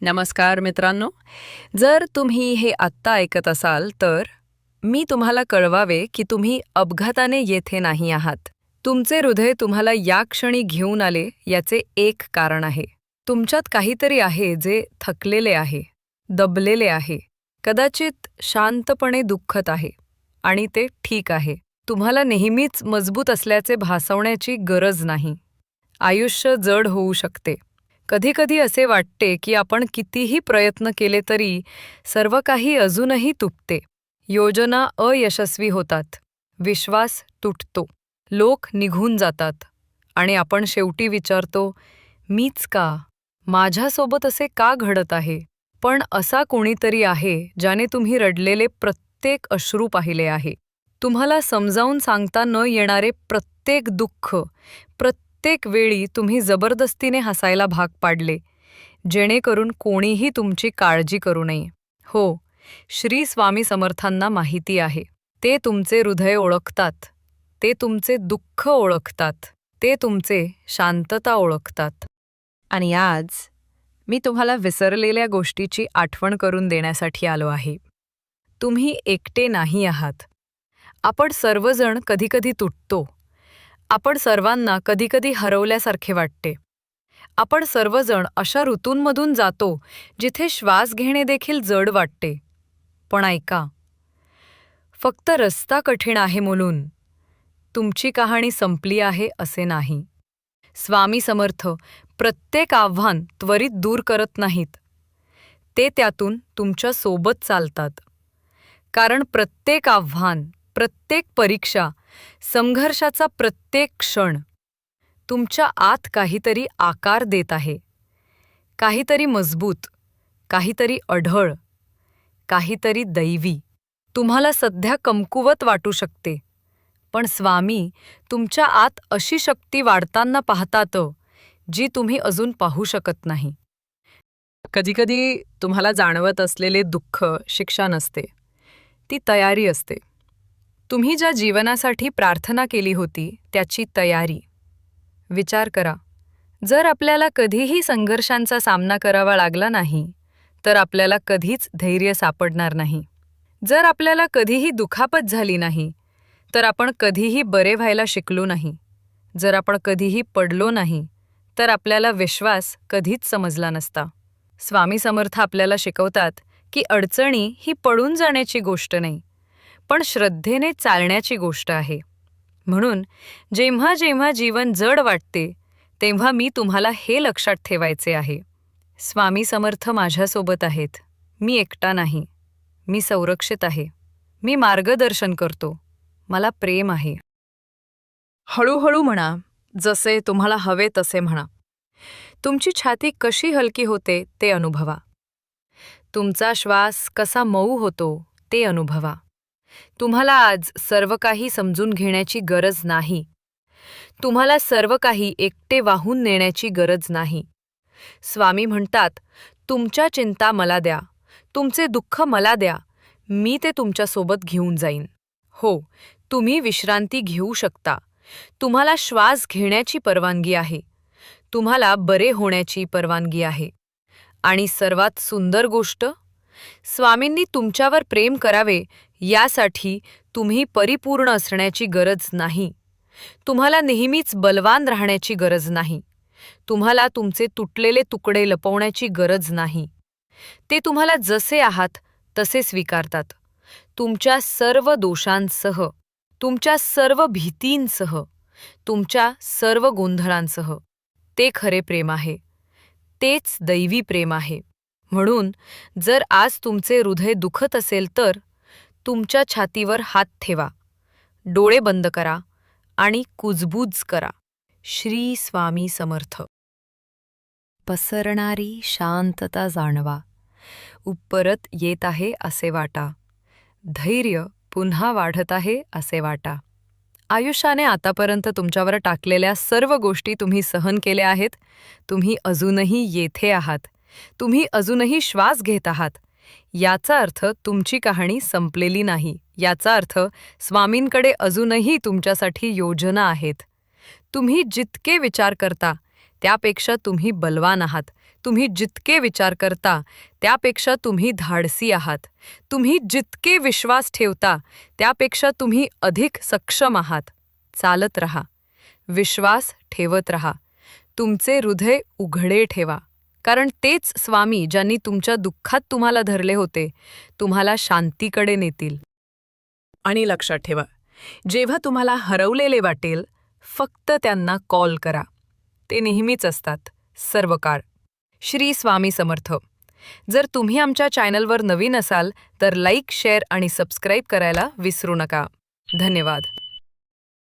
नमस्कार मित्रांनो. जर तुम्ही हे आत्ता ऐकत असाल तर मी तुम्हाला कळवावे की तुम्ही अपघाताने येथे नाही आहात. तुमचे हृदय तुम्हाला या क्षणी घेऊन आले याचे एक कारण आहे. तुमच्यात काहीतरी आहे जे थकलेले आहे, दबलेले आहे, कदाचित शांतपणे दुःखत आहे. आणि ते ठीक आहे. तुम्हाला नेहमीच मजबूत असल्याचे भासवण्याची गरज नाही. आयुष्य जड होऊ शकते. कधीकधी असे वाटते की आपण कितीही प्रयत्न केले तरी सर्व काही अजूनही तुटते. योजना अयशस्वी होतात, विश्वास तुटतो, लोक निघून जातात आणि आपण शेवटी विचारतो, मीच का? माझ्यासोबत असे का घडत आहे? पण असा कोणीतरी आहे ज्याने तुम्ही रडलेले प्रत्येक अश्रू पाहिले आहे. तुम्हाला समजावून सांगता न येणारे प्रत्येक दुःख, प्रत्येक वेळी तुम्ही जबरदस्तीने हसायला भाग पाडले, जेणेकरून कोणीही तुमची काळजी करू नये. हो, श्री स्वामी समर्थांना माहिती आहे. ते तुमचे हृदय ओळखतात, ते तुमचे दुःख ओळखतात, ते तुमचे शांतता ओळखतात. आणि आज मी तुम्हाला विसरलेल्या गोष्टीची आठवण करून देण्यासाठी आलो आहे. तुम्ही एकटे नाही आहात. आपण सर्वजण कधीकधी तुटतो. आपण सर्वांना कधीकधी हरवल्यासारखे वाटते. आपण सर्वजण अशा ऋतूंमधून जातो जिथे श्वास घेणे देखील जड वाटते. पण ऐका, फक्त रस्ता कठीण आहे म्हणून तुमची कहाणी संपली आहे असे नाही. स्वामी समर्थ प्रत्येक आव्हान त्वरित दूर करत नाहीत. ते त्यातून तुमच्या सोबत चालतात. कारण प्रत्येक आव्हान, प्रत्येक परीक्षा, संघर्षाचा प्रत्येक क्षण तुमच्या आत काहीतरी आकार देत आहे. काहीतरी मजबूत, काहीतरी अढळ, काहीतरी दैवी. तुम्हाला सध्या कमकुवत वाटू शकते, पण स्वामी तुमच्या आत अशी शक्ती वाढताना पाहतात जी तुम्ही अजून पाहू शकत नाही. कधीकधी तुम्हाला जाणवत असलेले दुःख शिक्षा नसते, ती तयारी असते. तुम्ही ज्या जीवनासाठी प्रार्थना केली होती त्याची तयारी. विचार करा, जर आपल्याला कधीही संघर्षांचा सामना करावा लागला नाही तर आपल्याला कधीच धैर्य सापडणार नाही. जर आपल्याला कधीही दुखापत झाली नाही तर आपण कधीही बरे व्हायला शिकलो नाही. जर आपण कधीही पडलो नाही तर आपल्याला विश्वास कधीच समजला नसता. स्वामी समर्थ आपल्याला शिकवतात की अडचणी ही पडून जाण्याची गोष्ट नाही, पण श्रद्धेने चालण्याची गोष्ट आहे. म्हणून जेव्हा जेव्हा जीवन जड वाटते तेव्हा मी तुम्हाला हे लक्षात ठेवायचे आहे. स्वामी समर्थ माझ्यासोबत आहेत. मी एकटा नाही. मी संरक्षित आहे. मी मार्गदर्शन करतो. मला प्रेम आहे. हळूहळू म्हणा, जसे तुम्हाला हवे तसे म्हणा. तुमची छाती कशी हलकी होते ते अनुभवा. तुमचा श्वास कसा मऊ होतो ते अनुभवा. तुम्हाला आज सर्व काही समजून घेण्याची गरज नाही. तुम्हाला सर्व काही एकटे वाहून नेण्याची गरज नाही. स्वामी म्हणतात, तुमच्या चिंता मला द्या, तुमचे दुःख मला द्या, मी ते तुमच्यासोबत घेऊन जाईन. हो, तुम्ही विश्रांती घेऊ शकता. तुम्हाला श्वास घेण्याची परवानगी आहे. तुम्हाला बरे होण्याची परवानगी आहे. आणि सर्वात सुंदर गोष्ट, स्वामींनी तुमच्यावर प्रेम करावे यासाठी तुम्ही परिपूर्ण असण्याची गरज नाही. तुम्हाला नेहमीच बलवान राहण्याची गरज नाही. तुम्हाला तुमचे तुटलेले तुकडे लपवण्याची गरज नाही. ते तुम्हाला जसे आहात तसे स्वीकारतात. तुमच्या सर्व दोषांसह, तुमच्या सर्व भीतींसह, तुमच्या सर्व गोंधळांसह. ते खरे प्रेम आहे. तेच दैवी प्रेम आहे. म्हणून जर आज तुमचे हृदय दुखत असेल तर तुमच्या छातीवर हात ठेवा, डोळे बंद करा आणि कुजबूज करा. श्री स्वामी समर्थ. पसरणारी शांतता जाणवा. परत येत आहे असे वाटा. धैर्य पुन्हा वाढत आहे असे वाटा. आयुष्याने आतापर्यंत तुमच्यावर टाकलेल्या सर्व गोष्टी तुम्ही सहन केल्या आहेत. तुम्ही अजूनही येथे आहात. तुम्ही अजूनही श्वास घेत आहात. याचा अर्थ तुमची कहाणी संपलेली नाही. याचा अर्थ स्वामींकडे अजूनही तुमच्यासाठी योजना आहेत. तुम्ही जितके विचार करता त्यापेक्षा तुम्ही बलवान आहात. तुम्ही जितके विचार करता त्यापेक्षा तुम्ही धाडसी आहात. तुम्ही जितके विश्वास ठेवता त्यापेक्षा तुम्ही अधिक सक्षम आहात. चालत रहा. विश्वास ठेवत रहा. तुमचे हृदय उघडे ठेवा. कारण तेच स्वामी ज्यांनी तुमच्या दुःखात तुम्हाला धरले होते तुम्हाला शांतीकडे नेतील. आणि लक्षात ठेवा, जेव्हा तुम्हाला हरवलेले वाटेल फक्त त्यांना कॉल करा. ते नेहमीच असतात, सर्व काळ. श्री स्वामी समर्थ. जर तुम्ही आमच्या चॅनलवर नवीन असाल तर लाईक, शेअर आणि सबस्क्राईब करायला विसरू नका. धन्यवाद.